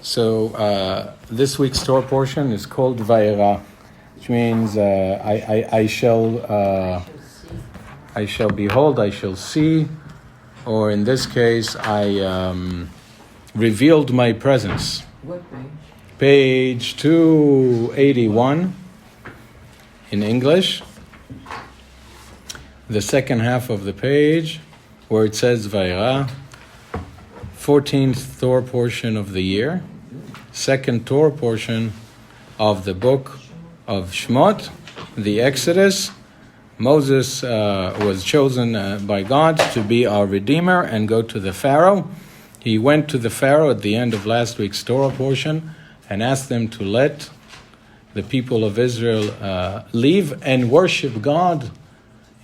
So this week's Torah portion is called Vayera, which means I shall behold, I shall see, or in this case, I revealed my presence. What page? Page 281 in English. The second half of the page, where it says Vayera, 14th Torah portion of the year, second Torah portion of the book of Shemot, the Exodus. Moses was chosen by God to be our Redeemer and go to the Pharaoh. He went to the Pharaoh at the end of last week's Torah portion and asked them to let the people of Israel leave and worship God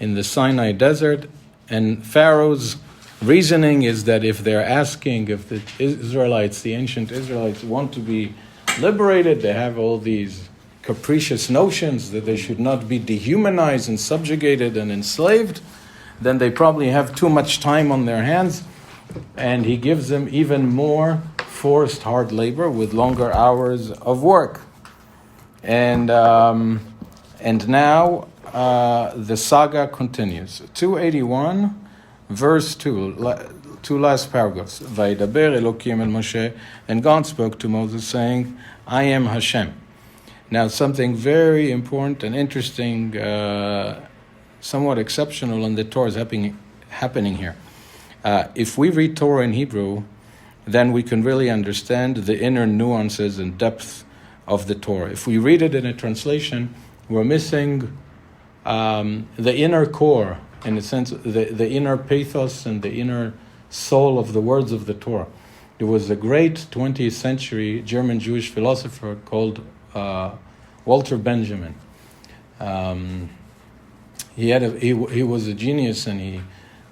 in the Sinai desert. And Pharaoh's reasoning is that if they're asking, if the Israelites, the ancient Israelites, want to be liberated, they have all these capricious notions that they should not be dehumanized and subjugated and enslaved, then they probably have too much time on their hands. And he gives them even more forced hard labor with longer hours of work. And now the saga continues. 281, verse 2, two last paragraphs. Vayidaber Elokim el Moshe, and God spoke to Moses saying, I am Hashem. Now something very important and interesting, somewhat exceptional in the Torah is happening here. If we read Torah in Hebrew, then we can really understand the inner nuances and depth of the Torah. If we read it in a translation, we're missing the inner core, in a sense, the inner pathos and the inner soul of the words of the Torah. There was a great 20th century German Jewish philosopher called Walter Benjamin. He was a genius, and he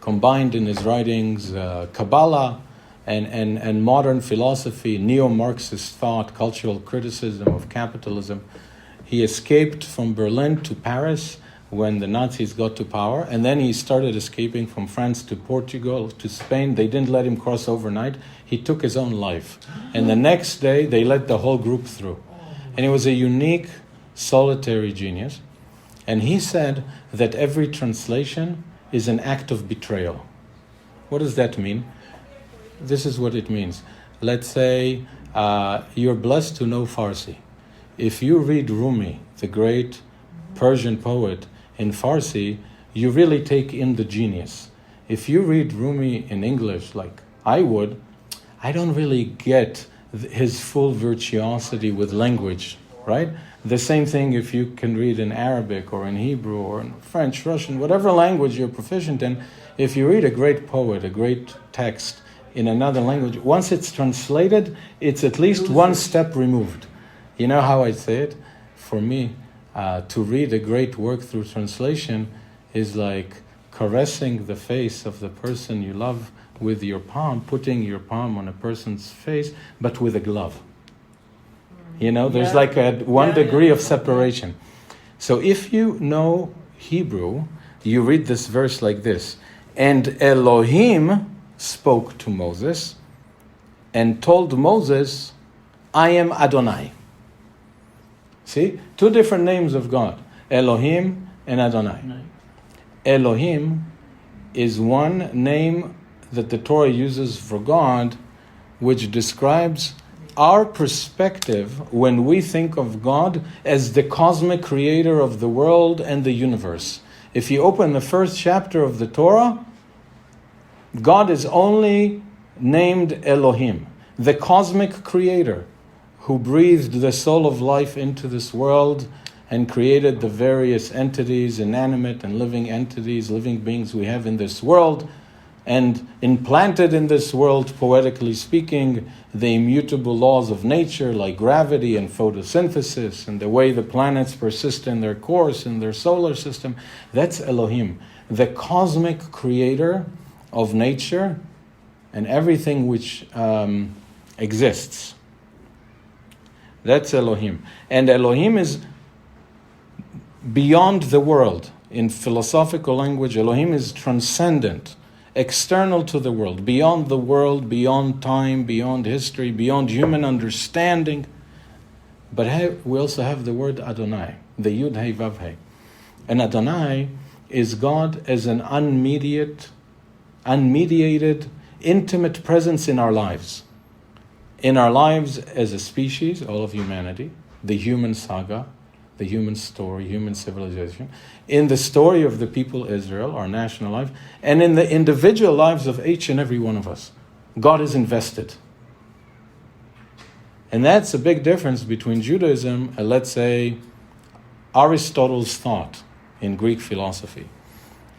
combined in his writings Kabbalah and modern philosophy, neo-Marxist thought, cultural criticism of capitalism. He escaped from Berlin to Paris when the Nazis got to power, and then he started escaping from France to Portugal, to Spain. They didn't let him cross overnight. He took his own life. And the next day, they let the whole group through. And he was a unique, solitary genius. And he said that every translation is an act of betrayal. What does that mean? This is what it means. Let's say you're blessed to know Farsi. If you read Rumi, the great Persian poet, in Farsi, you really take in the genius. If you read Rumi in English, like I would, I don't really get his full virtuosity with language, right? The same thing if you can read in Arabic or in Hebrew or in French, Russian, whatever language you're proficient in. If you read a great poet, a great text in another language, once it's translated, it's at least one step removed. You know how I say it? For me, to read a great work through translation is like caressing the face of the person you love with your palm, putting your palm on a person's face, but with a glove. You know, there's like one degree of separation. So if you know Hebrew, you read this verse like this. And Elohim spoke to Moses and told Moses, I am Adonai. See? Two different names of God. Elohim and Adonai. Elohim is one name that the Torah uses for God, which describes our perspective when we think of God as the cosmic creator of the world and the universe. If you open the first chapter of the Torah, God is only named Elohim, the cosmic creator who breathed the soul of life into this world and created the various entities, inanimate and living entities, living beings we have in this world, and implanted in this world, poetically speaking, the immutable laws of nature like gravity and photosynthesis and the way the planets persist in their course in their solar system. That's Elohim, the cosmic creator of nature and everything which exists. That's Elohim. And Elohim is beyond the world. In philosophical language, Elohim is transcendent. external to the world, beyond time, beyond history, beyond human understanding. But we also have the word Adonai, the Yud Hei Vav Hei. And Adonai is God as an unmediated, intimate presence in our lives. In our lives as a species, all of humanity, the human saga, the human story, human civilization, in the story of the people Israel, our national life, and in the individual lives of each and every one of us. God is invested. And that's a big difference between Judaism and, let's say, Aristotle's thought in Greek philosophy.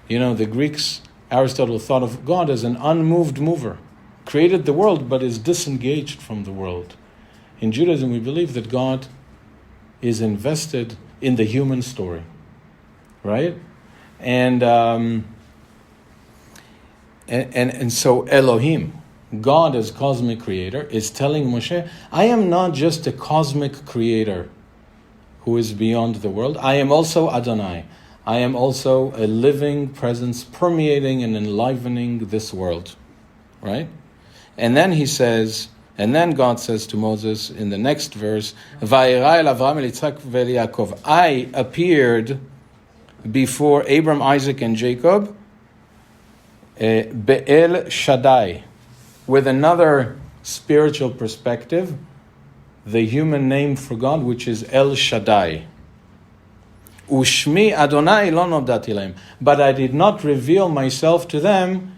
The Greeks, Aristotle thought of God as an unmoved mover, created the world but is disengaged from the world. In Judaism, we believe that God is invested in the human story, right? And so Elohim, God as cosmic creator, is telling Moshe, I am not just a cosmic creator who is beyond the world. I am also Adonai. I am also a living presence permeating and enlivening this world, right? And then God says to Moses in the next verse, Vayera el Avraham el Yitzchak ve'el Yaakov. I appeared before Abram, Isaac, and Jacob, Be'el Shaddai, with another spiritual perspective, the human name for God, which is El Shaddai. Ushmi Adonai lo nodati lahem. But I did not reveal myself to them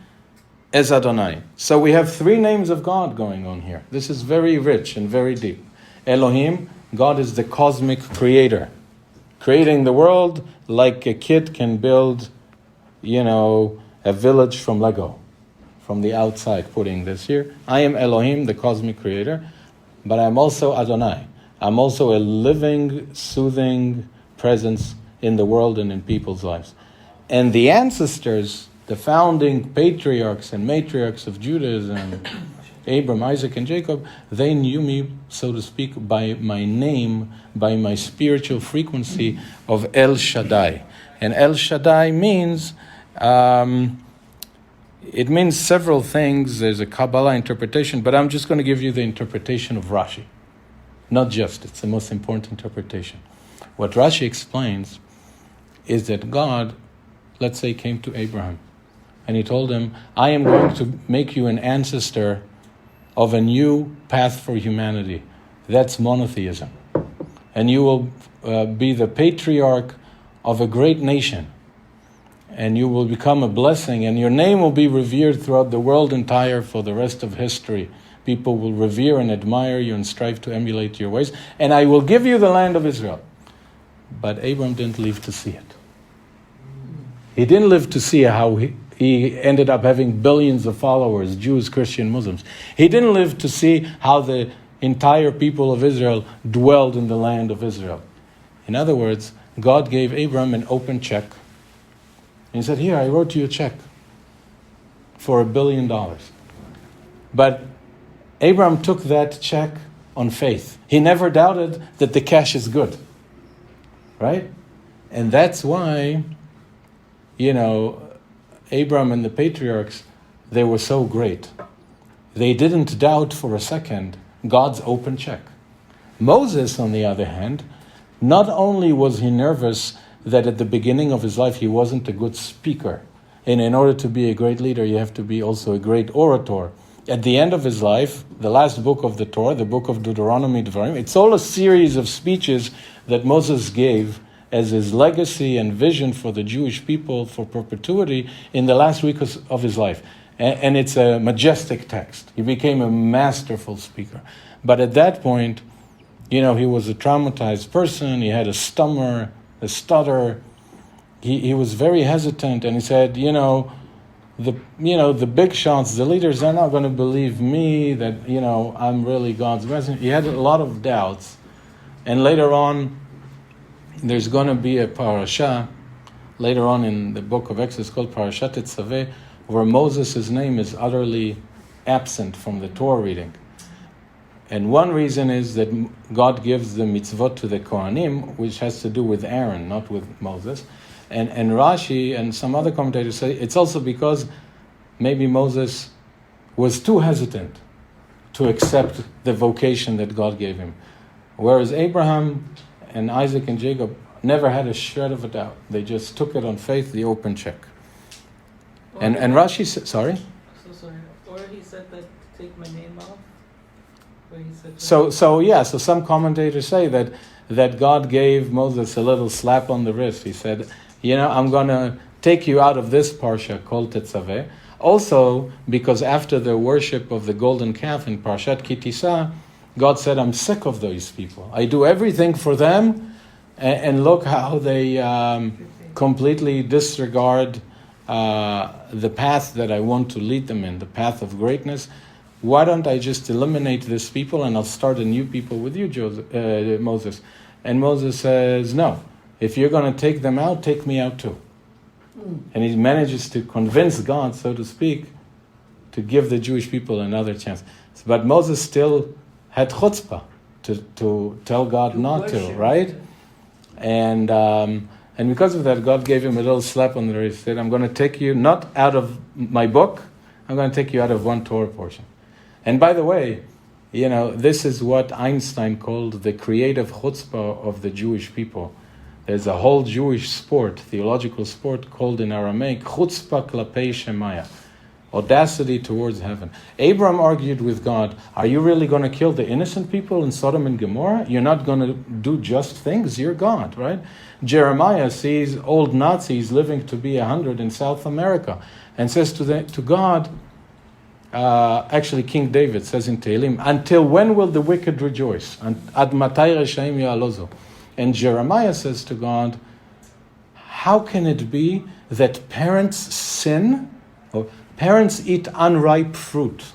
as Adonai. So we have three names of God going on here. This is very rich and very deep. Elohim, God is the cosmic creator, creating the world like a kid can build, a village from Lego, from the outside, putting this here. I am Elohim, the cosmic creator, but I'm also Adonai. I'm also a living, soothing presence in the world and in people's lives. And the ancestors, the founding patriarchs and matriarchs of Judaism, Abram, Isaac, and Jacob, they knew me, so to speak, by my name, by my spiritual frequency of El Shaddai. And El Shaddai means, it means several things. There's a Kabbalah interpretation, but I'm just going to give you the interpretation of Rashi. Not just, it's the most important interpretation. What Rashi explains is that God, let's say, came to Abraham, and he told him, I am going to make you an ancestor of a new path for humanity. That's monotheism. And you will be the patriarch of a great nation. And you will become a blessing, and your name will be revered throughout the world entire for the rest of history. People will revere and admire you and strive to emulate your ways. And I will give you the land of Israel. But Abram didn't live to see it. He didn't live to see how he ended up having billions of followers, Jews, Christian, Muslims. He didn't live to see how the entire people of Israel dwelled in the land of Israel. In other words, God gave Abram an open check. And he said, here, I wrote you a check for $1 billion. But Abram took that check on faith. He never doubted that the cash is good. Right? And that's why, Abram and the patriarchs, they were so great. They didn't doubt for a second God's open check. Moses, on the other hand, not only was he nervous that at the beginning of his life he wasn't a good speaker, and in order to be a great leader you have to be also a great orator. At the end of his life, the last book of the Torah, the book of Deuteronomy, Devarim, it's all a series of speeches that Moses gave as his legacy and vision for the Jewish people for perpetuity in the last week of his life. And it's a majestic text. He became a masterful speaker. But at that point, he was a traumatized person. He had a stutter. He was very hesitant, and he said, the big shots, the leaders are not going to believe me that, I'm really God's messenger. He had a lot of doubts. And later on, there's going to be a parasha, later on in the book of Exodus called Parashat Tetzaveh, where Moses' name is utterly absent from the Torah reading. And one reason is that God gives the mitzvot to the Kohanim, which has to do with Aaron, not with Moses. And Rashi and some other commentators say it's also because maybe Moses was too hesitant to accept the vocation that God gave him. Whereas Abraham and Isaac and Jacob never had a shred of a doubt. They just took it on faith, the open check. And Rashi said, sorry? So sorry. Or he said that, take my name off. Where he said so some commentators say that God gave Moses a little slap on the wrist. He said, I'm going to take you out of this parsha called Tetzaveh. Also, because after the worship of the golden calf in Parshat Ki Tisa, God said, I'm sick of those people. I do everything for them, and look how they completely disregard the path that I want to lead them in, the path of greatness. Why don't I just eliminate these people and I'll start a new people with you, Moses? And Moses says, no, if you're going to take them out, take me out too. And he manages to convince God, so to speak, to give the Jewish people another chance. But Moses still had chutzpah to tell God not to, right? And because of that, God gave him a little slap on the wrist. He said, I'm going to take you not out of my book, I'm going to take you out of one Torah portion. And by the way, this is what Einstein called the creative chutzpah of the Jewish people. There's a whole Jewish sport, theological sport, called in Aramaic, chutzpah klapei shemaya, audacity towards heaven. Abraham argued with God, are you really going to kill the innocent people in Sodom and Gomorrah? You're not going to do just things? You're God, right? Jeremiah sees old Nazis living to be 100 in South America and says to God, actually King David says in Tehillim, until when will the wicked rejoice? Ad matai reshaim ya'alozu. And Jeremiah says to God, how can it be that parents sin, or parents eat unripe fruit,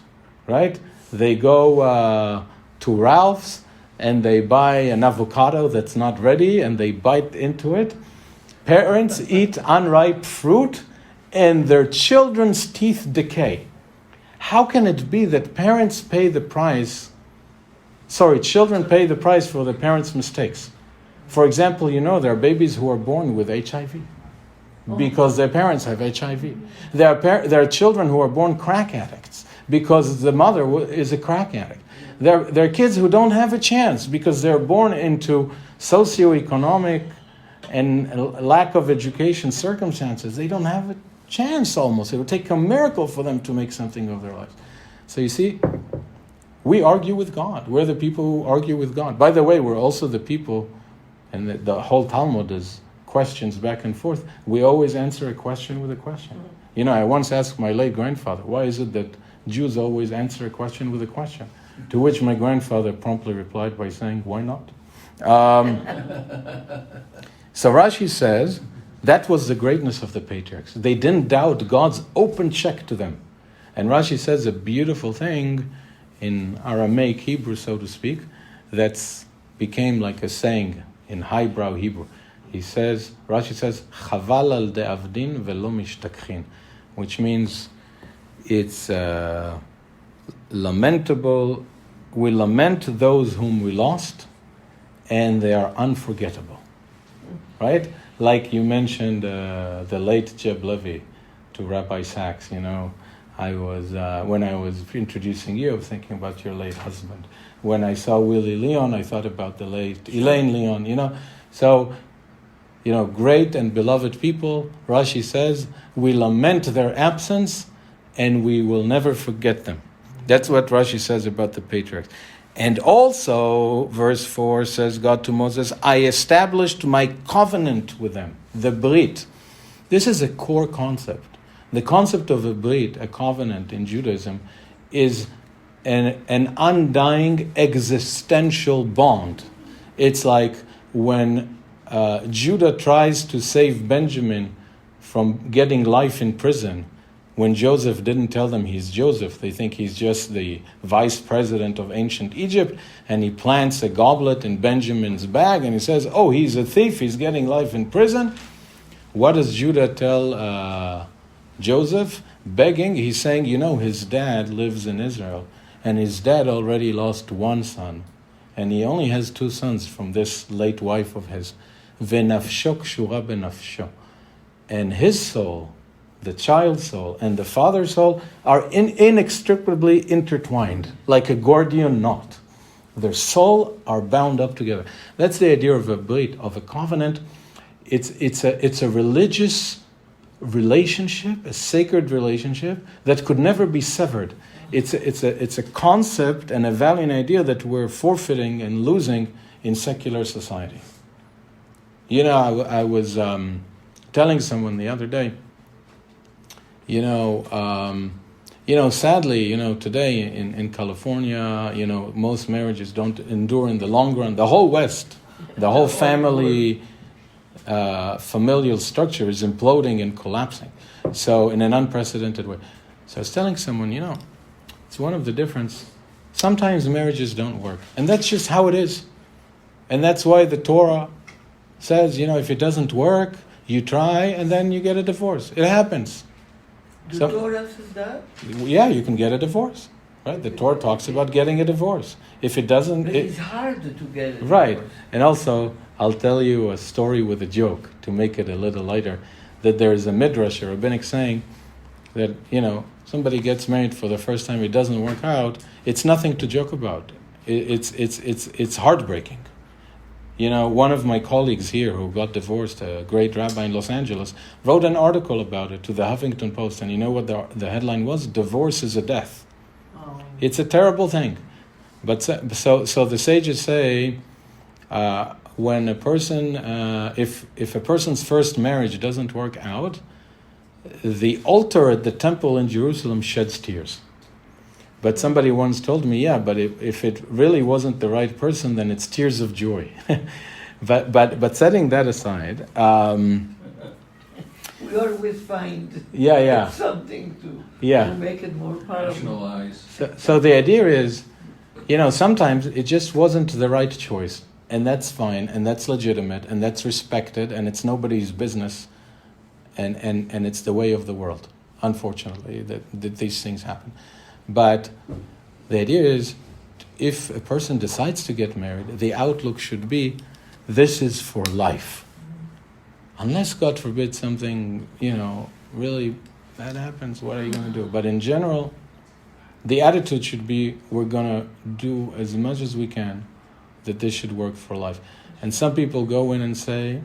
right? They go to Ralph's and they buy an avocado that's not ready and they bite into it. Parents eat unripe fruit and their children's teeth decay. How can it be that children pay the price for their parents' mistakes? For example, there are babies who are born with HIV because their parents have HIV. There are children who are born crack addicts because the mother is a crack addict. There are kids who don't have a chance because they're born into socioeconomic and lack of education circumstances. They don't have a chance almost. It would take a miracle for them to make something of their lives. So you see, we argue with God. We're the people who argue with God. By the way, we're also the people, and the whole Talmud is questions back and forth. We always answer a question with a question. I once asked my late grandfather, why is it that Jews always answer a question with a question? To which my grandfather promptly replied by saying, why not? So Rashi says, that was the greatness of the patriarchs. They didn't doubt God's open check to them. And Rashi says a beautiful thing in Aramaic Hebrew, so to speak, that's became like a saying in highbrow Hebrew. Rashi says, Chaval al de'avdin velo mishtakhin, which means it's lamentable. We lament those whom we lost, and they are unforgettable. Right? Like you mentioned the late Jeb Levy to Rabbi Sachs, I was when I was introducing you, I was thinking about your late husband. When I saw Willie Leon, I thought about the late Elaine Leon, So, great and beloved people, Rashi says, we lament their absence and we will never forget them. That's what Rashi says about the patriarchs. And also, verse 4 says God to Moses, I established my covenant with them, the Brit. This is a core concept. The concept of a Brit, a covenant in Judaism, is an undying existential bond. It's like when Judah tries to save Benjamin from getting life in prison. When Joseph didn't tell them he's Joseph, they think he's just the vice president of ancient Egypt, and he plants a goblet in Benjamin's bag, and he says, oh, he's a thief, he's getting life in prison. What does Judah tell Joseph? Begging, he's saying, his dad lives in Israel, and his dad already lost one son, and he only has two sons from this late wife of his. V'nafsho kshura b'nafsho. And his soul, the child's soul, and the father's soul are inextricably intertwined, like a Gordian knot. Their soul are bound up together. That's the idea of a brit, of a covenant. It's a religious relationship, a sacred relationship that could never be severed. It's a concept and a value and idea that we're forfeiting and losing in secular society. You know, I was telling someone the other day, sadly, today in California, most marriages don't endure in the long run. The whole West, the whole family, familial structure is imploding and collapsing. So in an unprecedented way. So I was telling someone, it's one of the difference. Sometimes marriages don't work. And that's just how it is. And that's why the Torah says, if it doesn't work, you try and then you get a divorce. It happens. The Torah says that? Yeah, you can get a divorce. Right? The Torah talks about getting a divorce. If it doesn't... But it's hard to get a divorce. Right. And also, I'll tell you a story with a joke to make it a little lighter. That there is a midrash, a rabbinic saying, that, somebody gets married for the first time, it doesn't work out. It's nothing to joke about. It's heartbreaking. One of my colleagues here who got divorced, a great rabbi in Los Angeles, wrote an article about it to the Huffington Post, and you know what the headline was? Divorce is a death. Oh. It's a terrible thing. But so the sages say, when a person, if a person's first marriage doesn't work out, the altar at the temple in Jerusalem sheds tears. But somebody once told me, but if it really wasn't the right person, then it's tears of joy. but setting that aside, we always find something to make it more powerful. So the idea is, sometimes it just wasn't the right choice, and that's fine, and that's legitimate, and that's respected, and it's nobody's business, and it's the way of the world. Unfortunately, that these things happen. But the idea is, if a person decides to get married, the outlook should be, this is for life. Unless, God forbid, something, really bad happens, what are you going to do? But in general, the attitude should be, we're going to do as much as we can that this should work for life. And some people go in and say,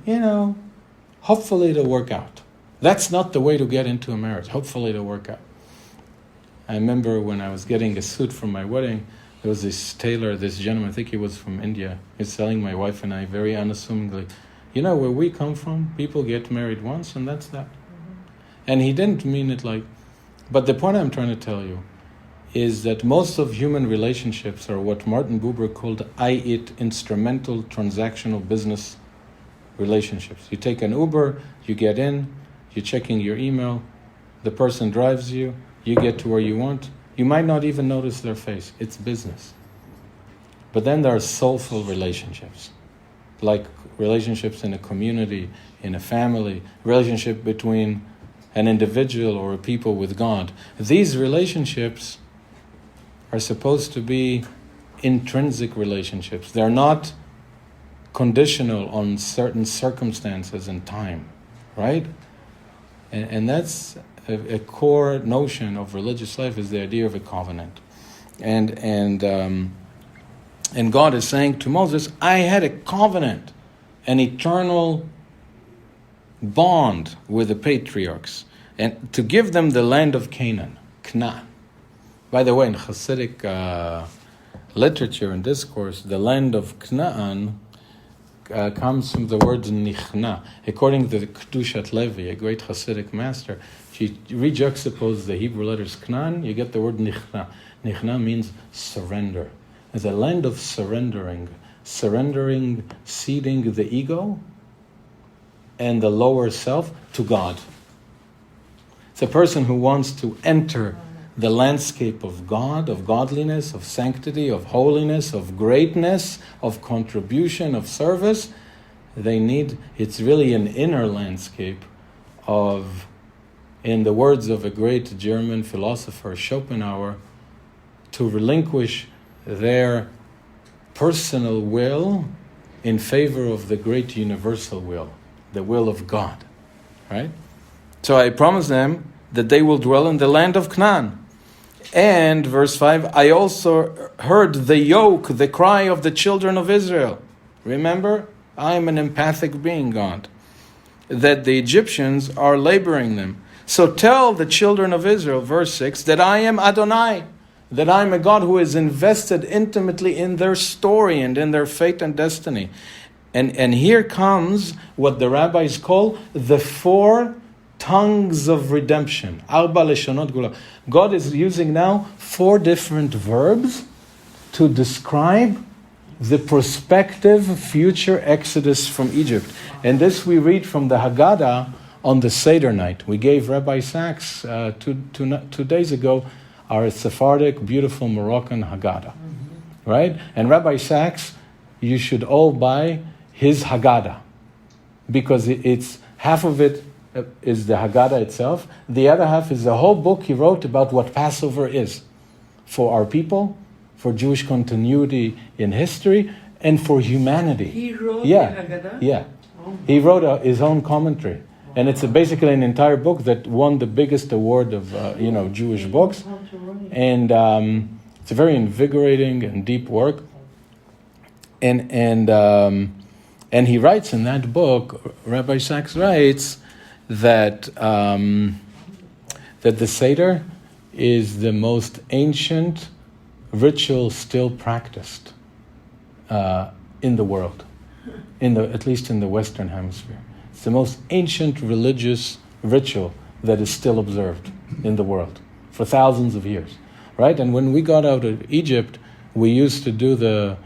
hopefully it'll work out. That's not the way to get into a marriage. Hopefully it'll work out. I remember when I was getting a suit for my wedding, there was this tailor, this gentleman, I think he was from India. He was telling my wife and I very unassumingly, where we come from, people get married once and that's that. And he didn't mean it like... But the point I'm trying to tell you is that most of human relationships are what Martin Buber called I-it, instrumental, transactional business relationships. You take an Uber, you get in, you're checking your email, the person drives you, you get to where you want. You might not even notice their face. It's business. But then there are soulful relationships, like relationships in a community, in a family, relationship between an individual or a people with God. These relationships are supposed to be intrinsic relationships. They're not conditional on certain circumstances and time, right? And that's a core notion of religious life, is the idea of a covenant. And God is saying to Moses, I had a covenant, an eternal bond with the patriarchs, and to give them the land of Canaan. By the way, in Hasidic literature and discourse, the land of Canaan comes from the word nichna. According to the Kedushat Levi, a great Hasidic master, she rejuxtaposes the Hebrew letters Knan, you get the word nichna. Nichna means surrender. It's a land of surrendering, ceding the ego and the lower self to God. It's a person who wants to enter the landscape of God, of godliness, of sanctity, of holiness, of greatness, of contribution, of service. It's really an inner landscape of, in the words of a great German philosopher, Schopenhauer, to relinquish their personal will in favor of the great universal will, the will of God, right? So I promised them that they will dwell in the land of Canaan. And, verse 5, I also heard the yoke, the cry of the children of Israel. Remember, I am an empathic being, God. That the Egyptians are laboring them. So tell the children of Israel, verse 6, that I am Adonai, that I am a God who is invested intimately in their story and in their fate and destiny. And here comes what the rabbis call the 4 tongues of redemption. Arba leshonot gula. God is using now 4 different verbs to describe the prospective future exodus from Egypt. And this we read from the Haggadah on the Seder night. We gave Rabbi Sachs 2 days ago our Sephardic, beautiful Moroccan Haggadah. Right? And Rabbi Sachs, you should all buy his Haggadah, because it's half of it is the Haggadah itself. The other half is the whole book he wrote about what Passover is for our people, for Jewish continuity in history, and for humanity. He wrote the Haggadah? Yeah. He wrote his own commentary. And it's basically an entire book that won the biggest award of Jewish books. And it's a very invigorating and deep work. And he writes in that book, Rabbi Sachs writes, that the Seder is the most ancient ritual still practiced in the world, at least in the Western Hemisphere. It's the most ancient religious ritual that is still observed in the world for thousands of years, right? And when we got out of Egypt, we used to do the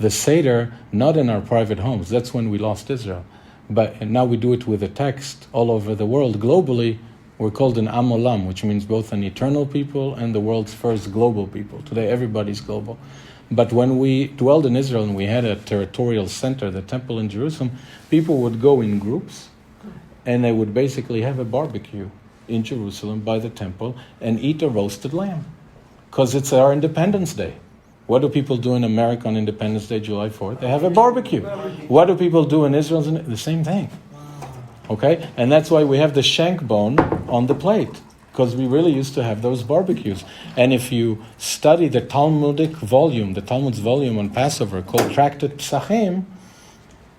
Seder not in our private homes. That's when we lost Israel. But now we do it with a text all over the world. Globally, we're called an Am Olam, which means both an eternal people and the world's first global people. Today, everybody's global. But when we dwelled in Israel and we had a territorial center, the temple in Jerusalem, people would go in groups and they would basically have a barbecue in Jerusalem by the temple and eat a roasted lamb. Because it's our Independence Day. What do people do in America on Independence Day, July 4th? They have a barbecue. What do people do in Israel? The same thing. Okay? And that's why we have the shank bone on the plate. Because we really used to have those barbecues. And if you study the Talmudic volume, the Talmud's volume on Passover called Tractate Psachim,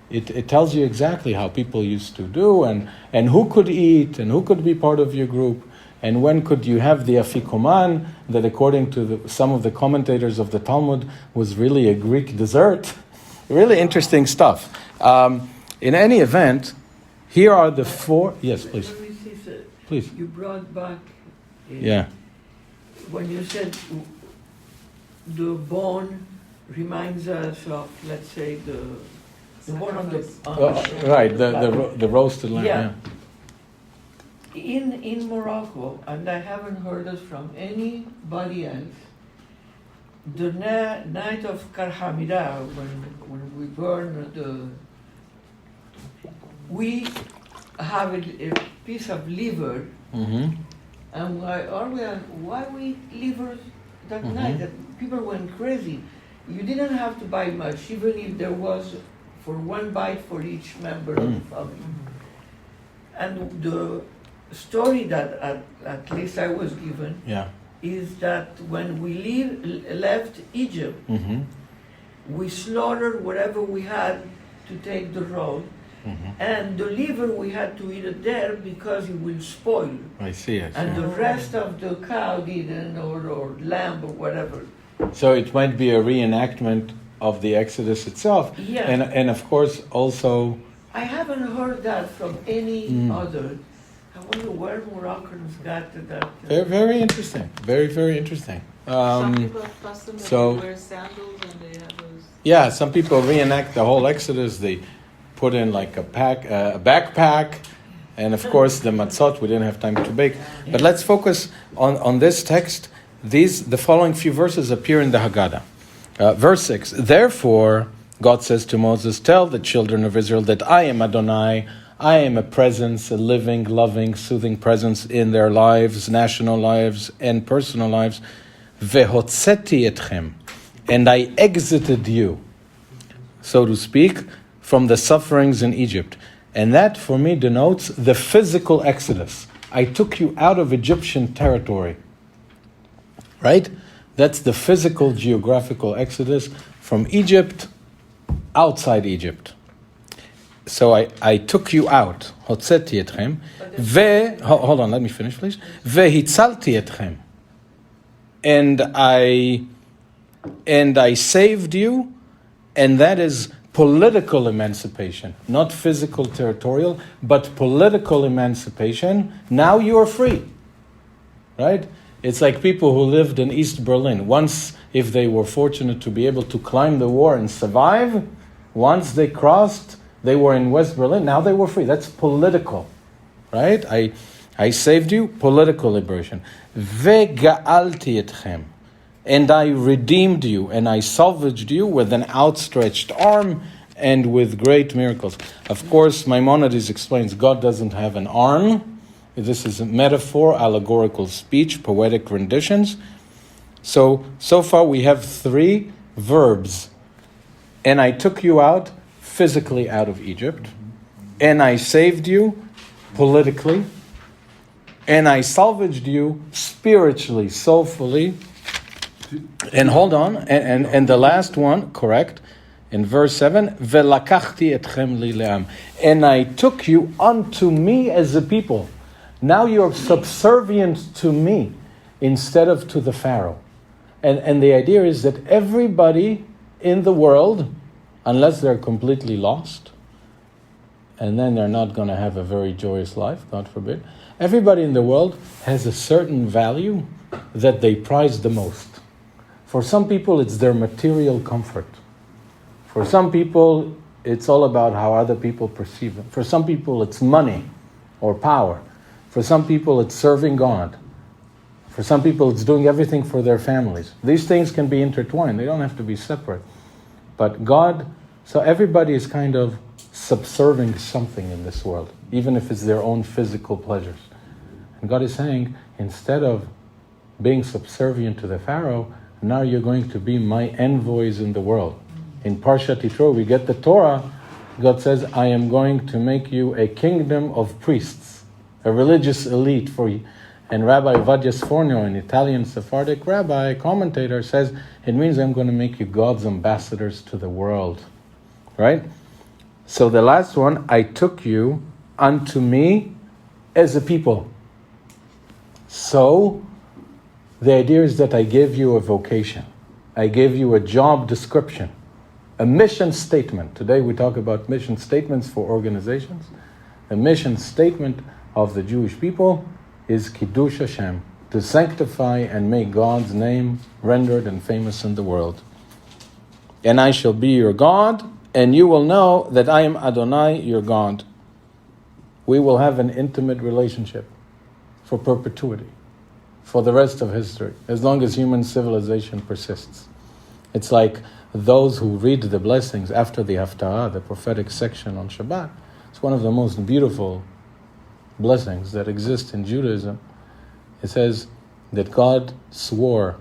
it tells you exactly how people used to do and who could eat and who could be part of your group. And when could you have the afikoman that, according to some of the commentators of the Talmud, was really a Greek dessert? Really interesting stuff. In any event, here are the 4... Yes, please. Let me see, sir. Please. You brought back... When you said the bone reminds us of, let's say, the bone on the... right, the roasted lamb. Yeah. In Morocco, and I haven't heard this from anybody else, the night of Karhamida, when we burn we have a piece of liver, and why we eat liver that night? That people went crazy. You didn't have to buy much, even if there was for one bite for each member of the family. And the story that at least I was given is that when we left Egypt, we slaughtered whatever we had to take the road, and the liver we had to eat it there because it will spoil. I see. And the rest of the cow didn't, or lamb or whatever. So it might be a reenactment of the Exodus itself. Yeah. And of course also... I haven't heard that from any other. I wonder where Moroccans got to that. They're very interesting. Very, very interesting. Some people have custom that they wear sandals and they have those... Yeah, some people reenact the whole Exodus. They put in like a backpack, and of course the matzot we didn't have time to bake. But let's focus on this text. The following few verses appear in the Haggadah. Verse 6, therefore, God says to Moses, tell the children of Israel that I am Adonai, I am a presence, a living, loving, soothing presence in their lives, national lives, and personal lives. Vehotzeti etchem, and I exited you, so to speak, from the sufferings in Egypt. And that, for me, denotes the physical exodus. I took you out of Egyptian territory. Right? That's the physical, geographical exodus from Egypt, outside Egypt. So I took you out. Hotzeti etchem. Hold on, let me finish, please. Vehitzalti etchem. And I saved you, and that is political emancipation, not physical, territorial, but political emancipation. Now you are free, right? It's like people who lived in East Berlin. Once, if they were fortunate to be able to climb the wall and survive, once they crossed, they were in West Berlin, now they were free. That's political, right? I saved you, political liberation. Vega'alti etchem. And I redeemed you, and I salvaged you with an outstretched arm and with great miracles. Of course, Maimonides explains God doesn't have an arm. This is a metaphor, allegorical speech, poetic renditions. So far we have 3 verbs. And I took you out, physically out of Egypt. And I saved you, politically. And I salvaged you, spiritually, soulfully. And hold on, and the last one, correct, in verse 7, Velakachti etchem li le'am. And I took you unto me as a people. Now you're subservient to me instead of to the Pharaoh. And the idea is that everybody in the world, unless they're completely lost, and then they're not going to have a very joyous life, God forbid, everybody in the world has a certain value that they prize the most. For some people, it's their material comfort. For some people, it's all about how other people perceive them. For some people, it's money or power. For some people, it's serving God. For some people, it's doing everything for their families. These things can be intertwined. They don't have to be separate. But God, so everybody is kind of subserving something in this world, even if it's their own physical pleasures. And God is saying, instead of being subservient to the Pharaoh, now you're going to be my envoys in the world. In Parshat Yitro, we get the Torah. God says, I am going to make you a kingdom of priests, a religious elite for you. And Rabbi Ovadia Sforno, an Italian Sephardic rabbi, commentator, says, it means I'm going to make you God's ambassadors to the world. Right? So the last one, I took you unto me as a people. So, the idea is that I gave you a vocation. I gave you a job description, a mission statement. Today we talk about mission statements for organizations. The mission statement of the Jewish people is Kiddush Hashem, to sanctify and make God's name rendered and famous in the world. And I shall be your God, and you will know that I am Adonai, your God. We will have an intimate relationship for perpetuity, for the rest of history, as long as human civilization persists. It's like those who read the blessings after the Haftarah, the prophetic section on Shabbat. It's one of the most beautiful blessings that exist in Judaism. It says that God swore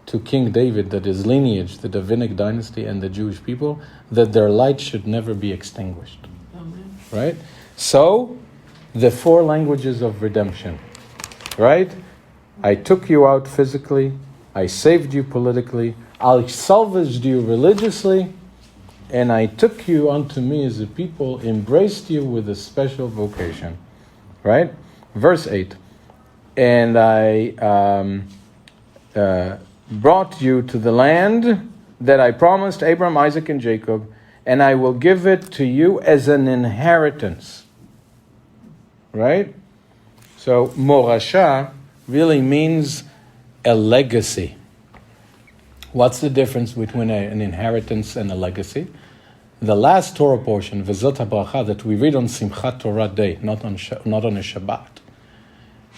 to King David, that his lineage, the Davidic dynasty and the Jewish people, that their light should never be extinguished. Amen. Right? So, the 4 languages of redemption. Right? I took you out physically, I saved you politically, I salvaged you religiously, and I took you unto me as a people, embraced you with a special vocation. Right? Verse 8. And I brought you to the land that I promised Abraham, Isaac, and Jacob, and I will give it to you as an inheritance. Right? So, morasha really means a legacy. What's the difference between an inheritance and a legacy? The last Torah portion, V'zot HaBracha, that we read on Simchat Torah Day, not on a Shabbat,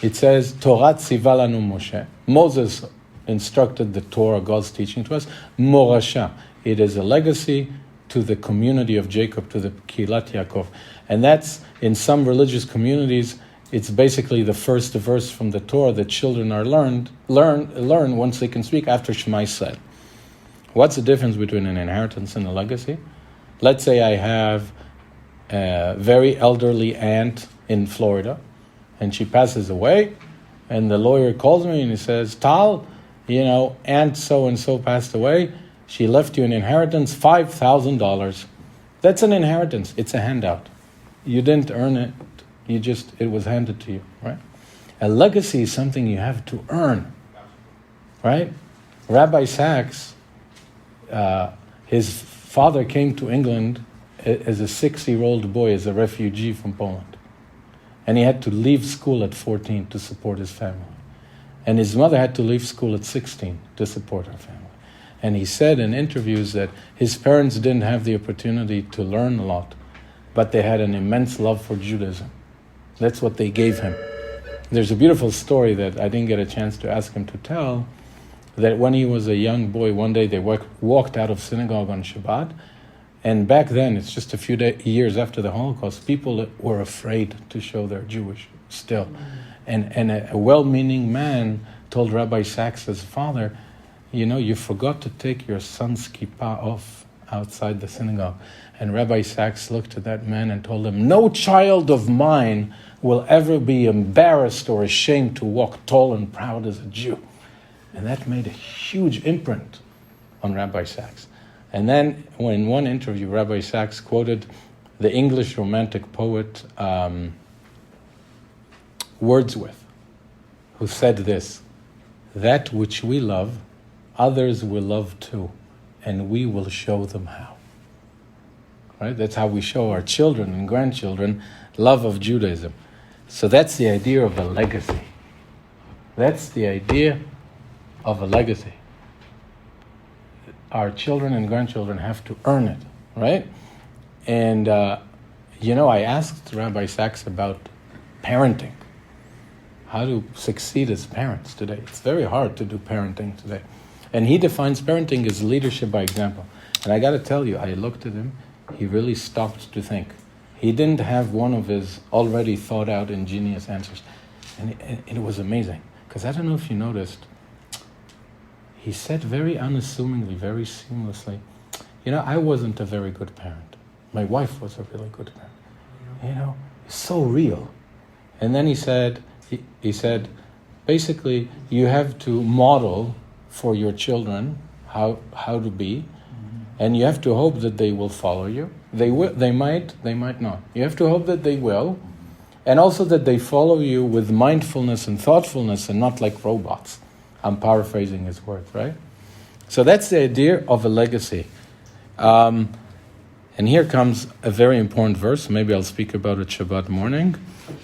it says, Torah tziva lanu Moshe. Moses instructed the Torah, God's teaching to us, morasha. It is a legacy to the community of Jacob, to the Kilat Yaakov. And that's, in some religious communities, it's basically the first verse from the Torah that children are learn once they can speak after Shema Yisrael. What's the difference between an inheritance and a legacy? Let's say I have a very elderly aunt in Florida, and she passes away, and the lawyer calls me and he says, Tal, Aunt so-and-so passed away. She left you an inheritance, $5,000. That's an inheritance. It's a handout. You didn't earn it. It was handed to you, right? A legacy is something you have to earn, right? Rabbi Sachs, his father came to England as a 6-year-old boy, as a refugee from Poland. And he had to leave school at 14 to support his family. And his mother had to leave school at 16 to support her family. And he said in interviews that his parents didn't have the opportunity to learn a lot, but they had an immense love for Judaism. That's what they gave him. There's a beautiful story that I didn't get a chance to ask him to tell, that when he was a young boy, one day they walked out of synagogue on Shabbat, and back then, it's just a few years after the Holocaust, people were afraid to show they're Jewish still. And a well-meaning man told Rabbi Sachs' father, you forgot to take your son's kippah off outside the synagogue. And Rabbi Sachs looked at that man and told him, no child of mine will ever be embarrassed or ashamed to walk tall and proud as a Jew. And that made a huge imprint on Rabbi Sachs. And then, in one interview, Rabbi Sachs quoted the English Romantic poet Wordsworth, who said this, that which we love, others will love too, and we will show them how. Right? That's how we show our children and grandchildren love of Judaism. So that's the idea of a legacy. That's the idea of a legacy. Our children and grandchildren have to earn it, right? And, I asked Rabbi Sachs about parenting, how to succeed as parents today. It's very hard to do parenting today. And he defines parenting as leadership by example. And I got to tell you, I looked at him, he really stopped to think. He didn't have one of his already thought out ingenious answers. And it was amazing. Because I don't know if you noticed, he said very unassumingly, very seamlessly, I wasn't a very good parent. My wife was a really good parent. It's so real. And then he said, basically, you have to model for your children how to be, and you have to hope that they will follow you. They might not. You have to hope that they will, and also that they follow you with mindfulness and thoughtfulness and not like robots. I'm paraphrasing his words, right? So that's the idea of a legacy. And here comes a very important verse. Maybe I'll speak about it Shabbat morning.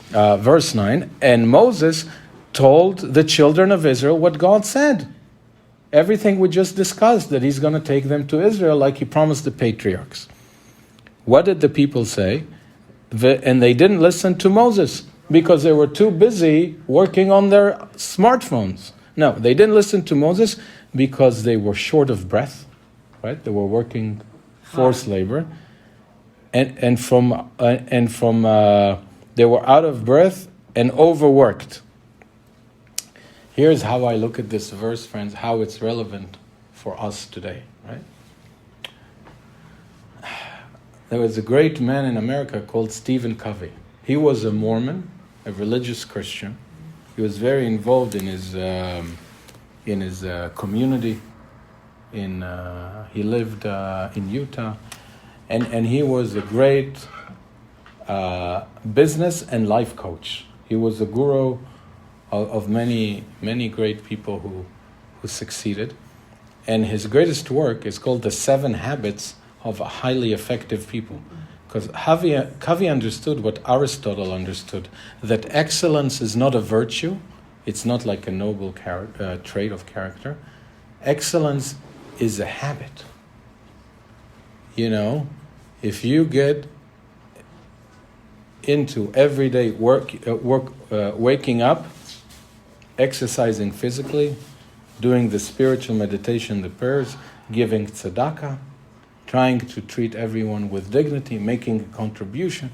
Verse 9. And Moses told the children of Israel what God said. Everything we just discussed, that he's going to take them to Israel like he promised the patriarchs. What did the people say? And they didn't listen to Moses because they were too busy working on their smartphones. No, they didn't listen to Moses because they were short of breath, right? They were working forced labor, and they were out of breath and overworked. Here's how I look at this verse, friends, how it's relevant for us today, right? There was a great man in America called Stephen Covey. He was a Mormon, a religious Christian. He was very involved in his community. He lived in Utah, and he was a great business and life coach. He was a guru of many great people who succeeded. And his greatest work is called The 7 Habits of Highly Effective People. Because Covey understood what Aristotle understood, that excellence is not a virtue, it's not like a noble trait of character. Excellence is a habit. If you get into everyday waking up, exercising physically, doing the spiritual meditation, the prayers, giving tzedakah, trying to treat everyone with dignity, making a contribution.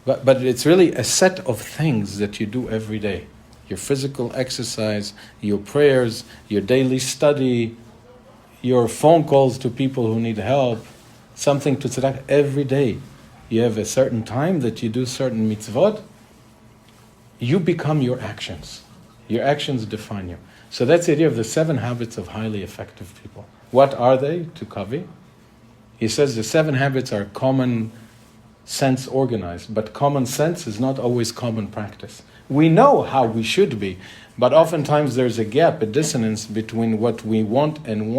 But it's really a set of things that you do every day. Your physical exercise, your prayers, your daily study, your phone calls to people who need help, something to tzedakah every day. You have a certain time that you do certain mitzvot. you become your actions. Your actions define you. So that's the idea of the 7 habits of highly effective people. What are they to Kavi? He says the 7 habits are common sense organized, but common sense is not always common practice. We know how we should be, but oftentimes there's a gap, a dissonance between what we want and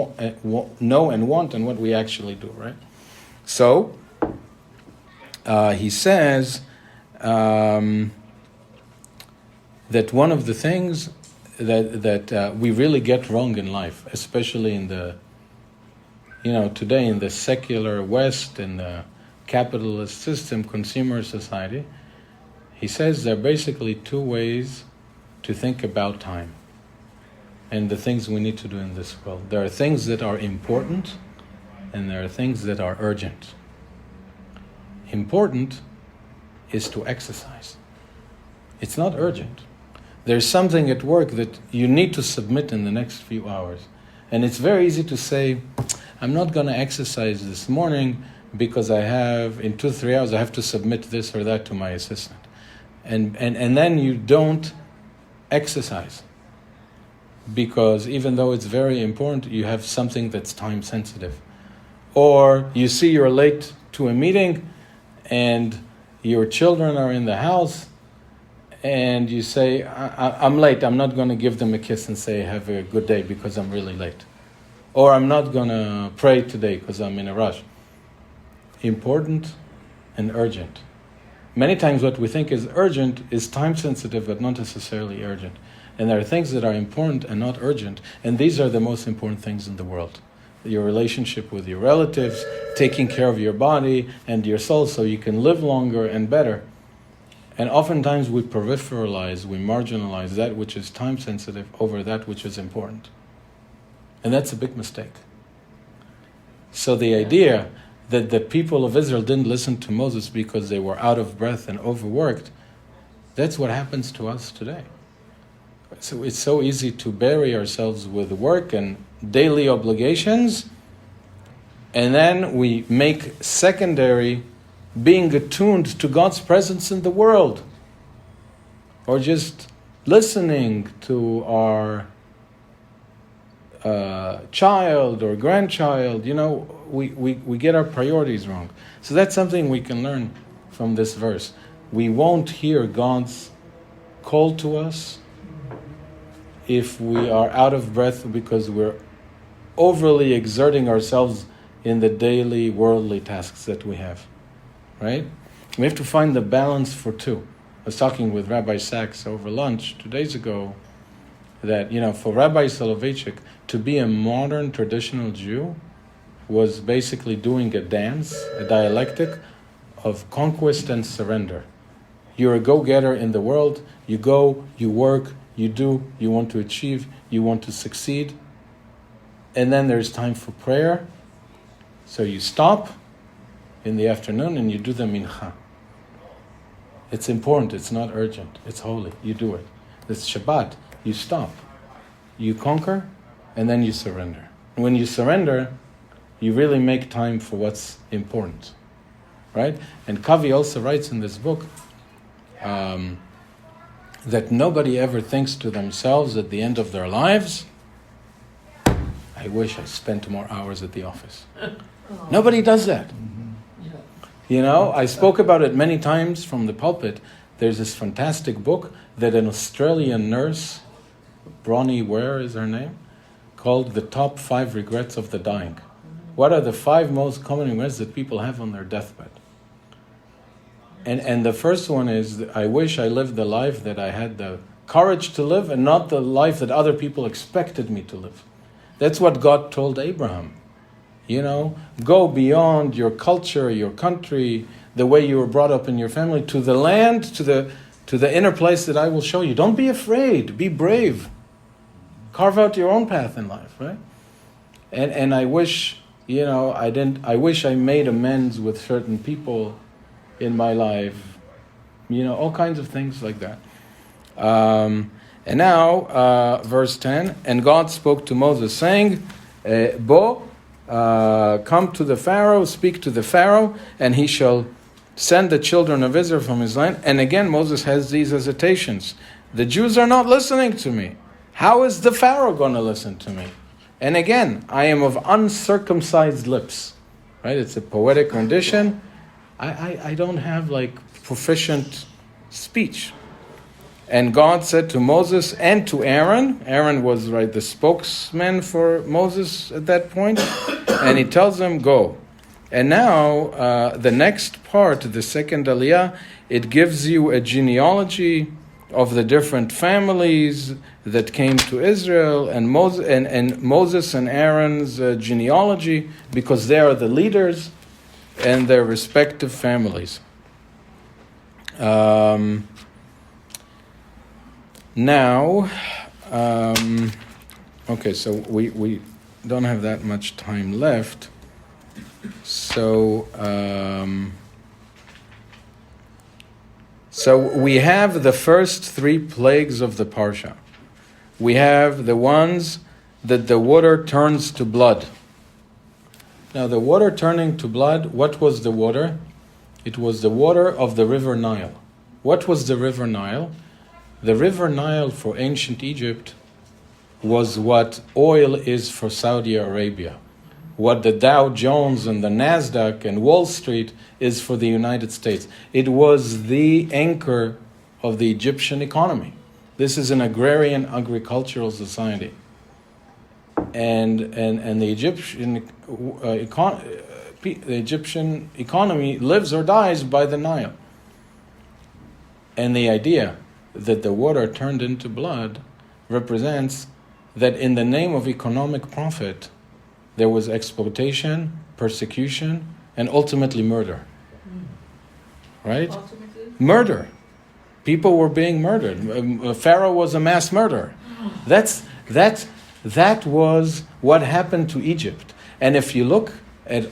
know and want and what we actually do, right? So, he says that one of the things that we really get wrong in life, especially in the, today in the secular West, in the capitalist system, consumer society, he says there are basically 2 ways to think about time and the things we need to do in this world. There are things that are important and there are things that are urgent. Important is to exercise. It's not urgent. There's something at work that you need to submit in the next few hours. And it's very easy to say, I'm not going to exercise this morning because in 2-3 hours I have to submit this or that to my assistant. And then you don't exercise. Because even though it's very important, you have something that's time sensitive. Or you see you're late to a meeting and your children are in the house and you say, I'm late, I'm not going to give them a kiss and say, have a good day because I'm really late. Or I'm not going to pray today because I'm in a rush. Important and urgent. Many times what we think is urgent is time sensitive but not necessarily urgent. And there are things that are important and not urgent, and these are the most important things in the world. Your relationship with your relatives, taking care of your body and your soul so you can live longer and better. And oftentimes we peripheralize, we marginalize that which is time sensitive over that which is important. And that's a big mistake. So the idea that the people of Israel didn't listen to Moses because they were out of breath and overworked, that's what happens to us today. So it's so easy to bury ourselves with work and daily obligations, and then we make secondary being attuned to God's presence in the world, or just listening to our child or grandchild. We get our priorities wrong. So that's something we can learn from this verse. We won't hear God's call to us if we are out of breath because we're overly exerting ourselves in the daily worldly tasks that we have, right? We have to find the balance for 2. I was talking with Rabbi Sachs over lunch 2 days ago that, for Rabbi Soloveitchik, to be a modern traditional Jew was basically doing a dance, a dialectic of conquest and surrender. You're a go-getter in the world, you go, you work, you do, you want to achieve, you want to succeed. And then there's time for prayer. So you stop in the afternoon and you do the mincha. It's important, it's not urgent, it's holy, you do it. It's Shabbat, you stop, you conquer, and then you surrender. And when you surrender, you really make time for what's important, right? And Kavi also writes in this book that nobody ever thinks to themselves at the end of their lives, I wish I spent more hours at the office. Nobody does that. I spoke about it many times from the pulpit. There's this fantastic book that an Australian nurse, Bronnie Ware is her name, called The Top 5 Regrets of the Dying. What are the 5 most common regrets that people have on their deathbed? And the first one is, I wish I lived the life that I had the courage to live and not the life that other people expected me to live. That's what God told Abraham. Go beyond your culture, your country, the way you were brought up in your family, to the land, to the inner place that I will show you. Don't be afraid. Be brave. Carve out your own path in life, right? And I wish, I wish I made amends with certain people in my life, all kinds of things like that. And now, verse 10, and God spoke to Moses, saying, come to the Pharaoh, speak to the Pharaoh, and he shall send the children of Israel from his land. And again, Moses has these hesitations. The Jews are not listening to me. How is the Pharaoh going to listen to me? And again, I am of uncircumcised lips. Right? It's a poetic rendition. I don't have proficient speech. And God said to Moses and to Aaron, Aaron was the spokesman for Moses at that point, and he tells them, go. And now, the next part, the second aliyah, it gives you a genealogy of the different families that came to Israel, and Moses and Aaron's genealogy, because they are the leaders and their respective families. Okay, so we don't have that much time left. So we have the first 3 plagues of the Parsha. We have the ones that the water turns to blood. Now, the water turning to blood, what was the water? It was the water of the river Nile. What was the river Nile? The river Nile for ancient Egypt was what oil is for Saudi Arabia, what the Dow Jones and the Nasdaq and Wall Street is for the United States. It was the anchor of the Egyptian economy. This is an agrarian agricultural society. And the Egyptian economy lives or dies by the Nile. And the idea that the water turned into blood represents that in the name of economic profit, there was exploitation, persecution, and ultimately murder. Right? Ultimately? Murder. People were being murdered. Pharaoh was a mass murderer. That was what happened to Egypt. And if you look at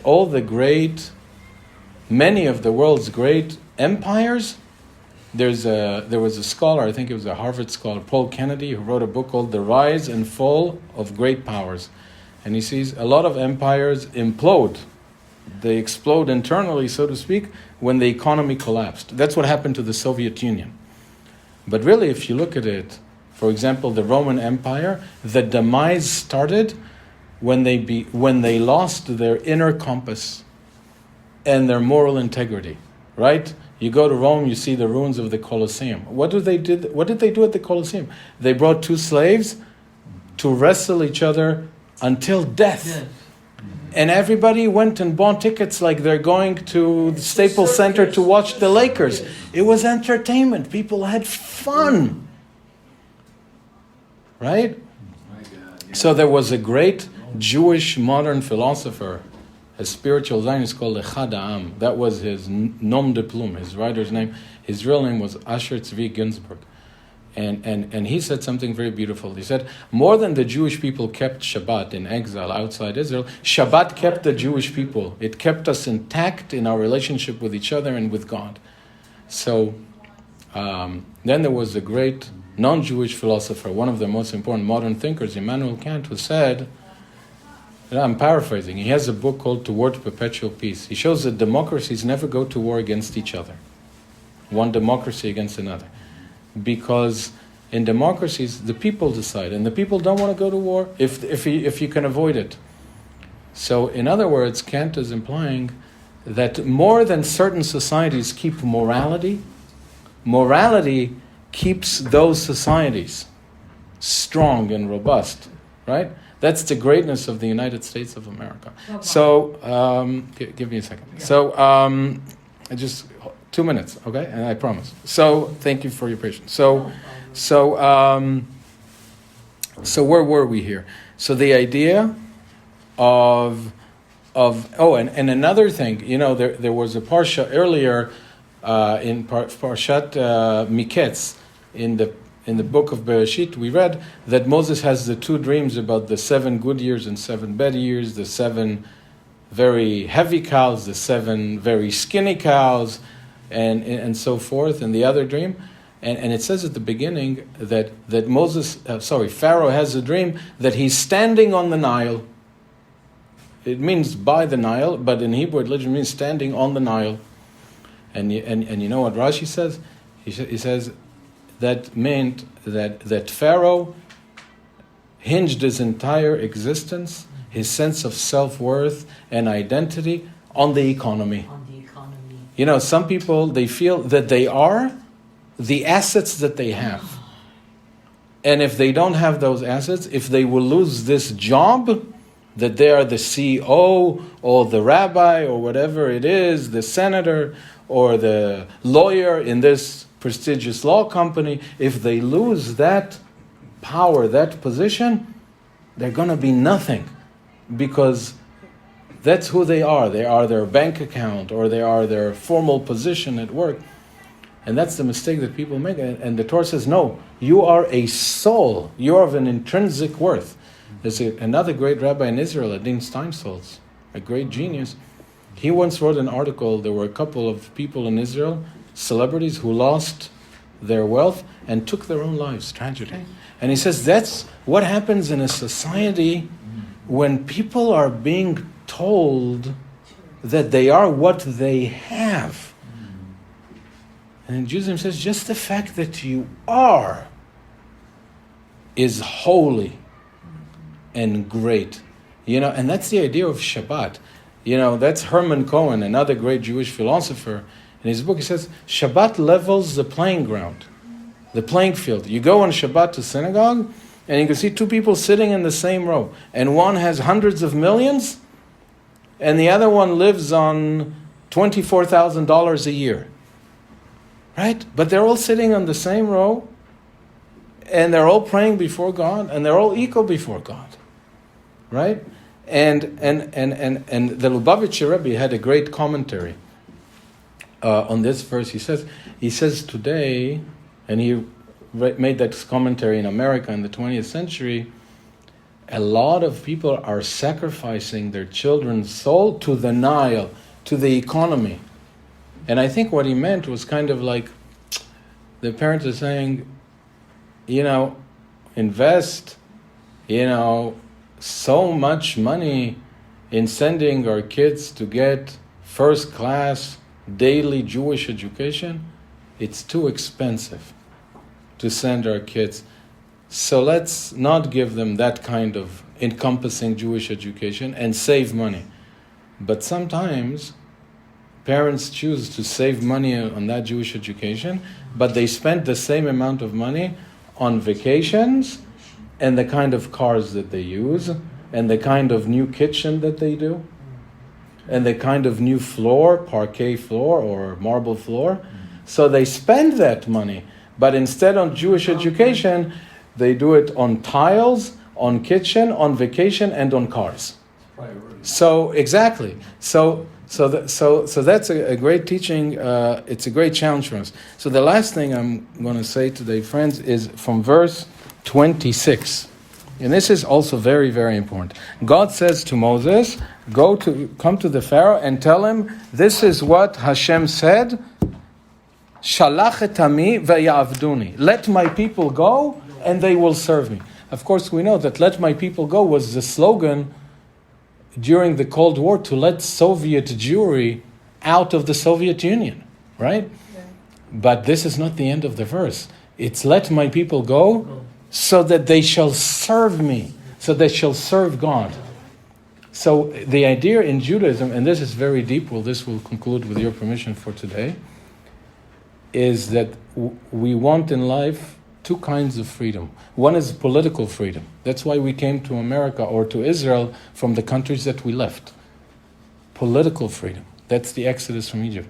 many of the world's great empires, there was a scholar, I think it was a Harvard scholar, Paul Kennedy, who wrote a book called The Rise and Fall of Great Powers. And he sees a lot of empires implode. They explode internally, so to speak, when the economy collapsed. That's what happened to the Soviet Union. But really, if you look at it, for example, the Roman Empire, the demise started when they lost their inner compass and their moral integrity, right? You go to Rome, you see the ruins of the Colosseum. What did they do at the Colosseum? They brought 2 slaves to wrestle each other until death. Yes. And everybody went and bought tickets like they're going to the Staples Center to watch the Lakers. It was entertainment. People had fun. Right? So there was a great Jewish modern philosopher, a spiritual Zionist called Echad Ha'am. That was his nom de plume, his writer's name. His real name was Asher Tzvi Ginsburg. And he said something very beautiful. He said, more than the Jewish people kept Shabbat in exile outside Israel, Shabbat kept the Jewish people. It kept us intact in our relationship with each other and with God. So then there was a great non-Jewish philosopher, one of the most important modern thinkers, Immanuel Kant, who said, I'm paraphrasing, he has a book called Toward Perpetual Peace. He shows that democracies never go to war against each other, one democracy against another. Because in democracies, the people decide, and the people don't want to go to war if you can avoid it. So, in other words, Kant is implying that more than certain societies keep morality, morality keeps those societies strong and robust, right? That's the greatness of the United States of America. So, give me a second. Yeah. So, just 2 minutes, okay? And I promise. So, thank you for your patience. So where were we here? So the idea of another thing, there was a parsha earlier in Parshat Miketz in the book of Bereshit. We read that Moses has the 2 dreams about the 7 good years and 7 bad years, the 7 very heavy cows, the 7 very skinny cows, and so forth, and the other dream. And it says at the beginning that Pharaoh has a dream that he's standing on the Nile. It means by the Nile, but in Hebrew it literally means standing on the Nile. And you know what Rashi says? He says that meant that Pharaoh hinged his entire existence, his sense of self-worth and identity on the economy. You know, some people, they feel that they are the assets that they have. And if they don't have those assets, if they will lose this job, that they are the CEO or the rabbi or whatever it is, the senator or the lawyer in this prestigious law company, if they lose that power, that position, they're going to be nothing, because that's who they are. They are their bank account, or they are their formal position at work. And that's the mistake that people make. And the Torah says, no, you are a soul. You are of an intrinsic worth. There's another great rabbi in Israel, Adin Steinsaltz, a great genius. He once wrote an article. There were a couple of people in Israel, celebrities, who lost their wealth and took their own lives, tragedy. And he says that's what happens in a society when people are being told that they are what they have. And Judaism says just the fact that you are is holy and great. You know, and that's the idea of Shabbat. You know, that's Herman Cohen, another great Jewish philosopher. In his book, he says, Shabbat levels the playing ground, the playing field. You go on Shabbat to synagogue, and you can see two people sitting in the same row. And one has hundreds of millions, and the other one lives on $24,000 a year. Right? But they're all sitting on the same row, and they're all praying before God, and they're all equal before God. Right? And the Lubavitcher Rebbe had a great commentary on this verse. He says today, and he made that commentary in America in the 20th century, a lot of people are sacrificing their children's soul to the Nile, to the economy. And I think what he meant was kind of like the parents are saying, you know, invest, you know, so much money in sending our kids to get first class daily Jewish education. It's too expensive to send our kids. So let's not give them that kind of encompassing Jewish education and save money. But sometimes parents choose to save money on that Jewish education, but they spend the same amount of money on vacations and the kind of cars that they use and the kind of new kitchen that they do and the kind of new floor, parquet floor or marble floor. So they spend that money, but instead on Jewish education, they do it on tiles, on kitchen, on vacation, and on cars. So exactly. So that's a great teaching. It's a great challenge for us. So the last thing I'm going to say today, friends, is from verse 26. And this is also very, very important. God says to Moses, come to the Pharaoh and tell him, this is what Hashem said, Shalach et ami v'ya'avduni. Let my people go and they will serve me. Of course, we know that let my people go was the slogan during the Cold War to let Soviet Jewry out of the Soviet Union, right? Yeah. But this is not the end of the verse. It's let my people go so that they shall serve me, so they shall serve God. So the idea in Judaism, and this is very deep, this will conclude with your permission for today, is that we want in life two kinds of freedom. One is political freedom. That's why we came to America or to Israel from the countries that we left. Political freedom. That's the exodus from Egypt.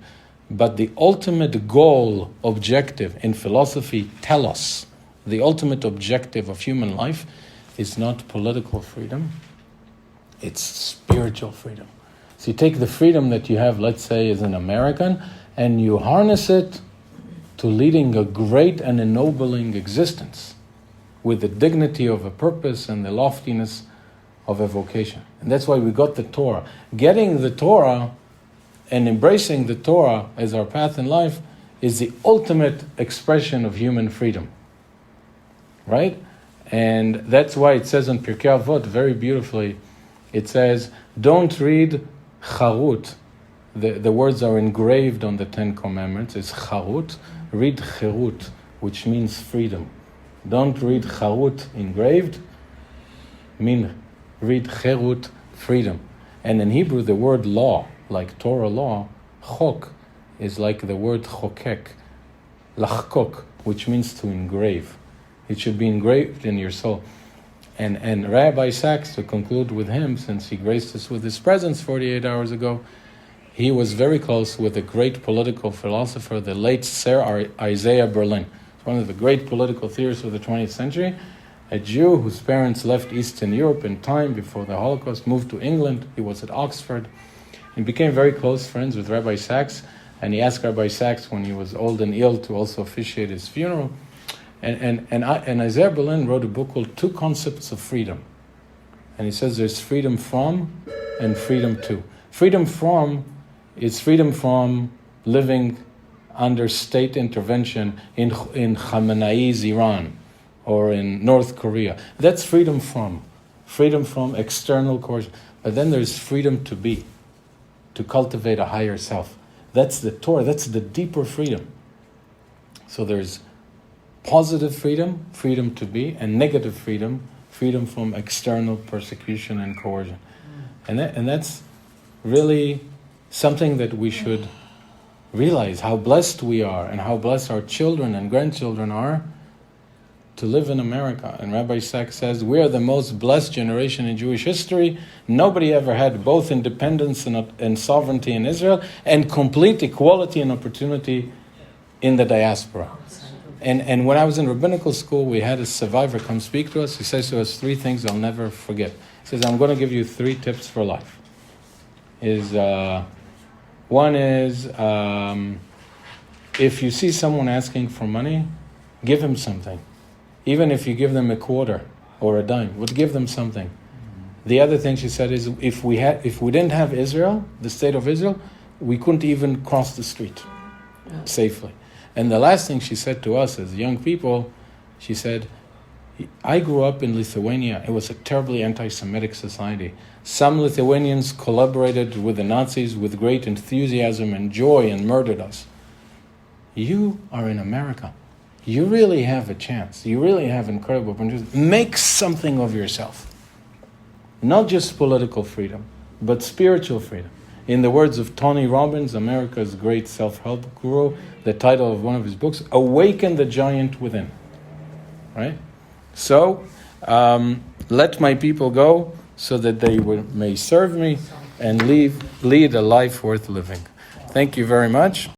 But the ultimate goal, objective in philosophy, telos, the ultimate objective of human life is not political freedom, it's spiritual freedom. So you take the freedom that you have, let's say, as an American, and you harness it to leading a great and ennobling existence with the dignity of a purpose and the loftiness of a vocation. And that's why we got the Torah. Getting the Torah and embracing the Torah as our path in life is the ultimate expression of human freedom. Right? And that's why it says on Pirkei Avot very beautifully, it says, don't read charut the words are engraved on the Ten Commandments. It's charut. Read cherut, which means freedom. Don't read charut engraved. Read cherut, freedom. And in Hebrew, the word law, like Torah law, chok, is like the word chokek, lachkok, which means to engrave. It should be engraved in your soul. And Rabbi Sachs, to conclude with him, since he graced us with his presence 48 hours ago, he was very close with a great political philosopher, the late Sir Isaiah Berlin, one of the great political theorists of the 20th century, a Jew whose parents left Eastern Europe in time before the Holocaust, moved to England. He was at Oxford and became very close friends with Rabbi Sachs. And he asked Rabbi Sachs when he was old and ill to also officiate his funeral. And Isaiah Berlin wrote a book called Two Concepts of Freedom. And he says there's freedom from and freedom to. Freedom from is freedom from living under state intervention in Khamenei's Iran or in North Korea. That's freedom from external coercion. But then there's freedom to be, to cultivate a higher self. That's the Torah, that's the deeper freedom. So there's positive freedom, freedom to be, and negative freedom, freedom from external persecution and coercion. And that's really something that we should realize, how blessed we are and how blessed our children and grandchildren are to live in America. And Rabbi Sachs says, we are the most blessed generation in Jewish history. Nobody ever had both independence and sovereignty in Israel and complete equality and opportunity in the diaspora. And when I was in rabbinical school, we had a survivor come speak to us. He says to us 3 things I'll never forget. He says, I'm going to give you 3 tips for life. One is, if you see someone asking for money, give him something. Even if you give them a quarter or a dime, would give them something. The other thing she said is, if we didn't have Israel, the state of Israel, we couldn't even cross the street safely. And the last thing she said to us as young people, she said, I grew up in Lithuania. It was a terribly anti-Semitic society. Some Lithuanians collaborated with the Nazis with great enthusiasm and joy and murdered us. You are in America. You really have a chance. You really have incredible opportunities. Make something of yourself. Not just political freedom, but spiritual freedom. In the words of Tony Robbins, America's great self-help guru, the title of one of his books, Awaken the Giant Within. Right? So, let my people go so that they may serve me and lead a life worth living. Thank you very much.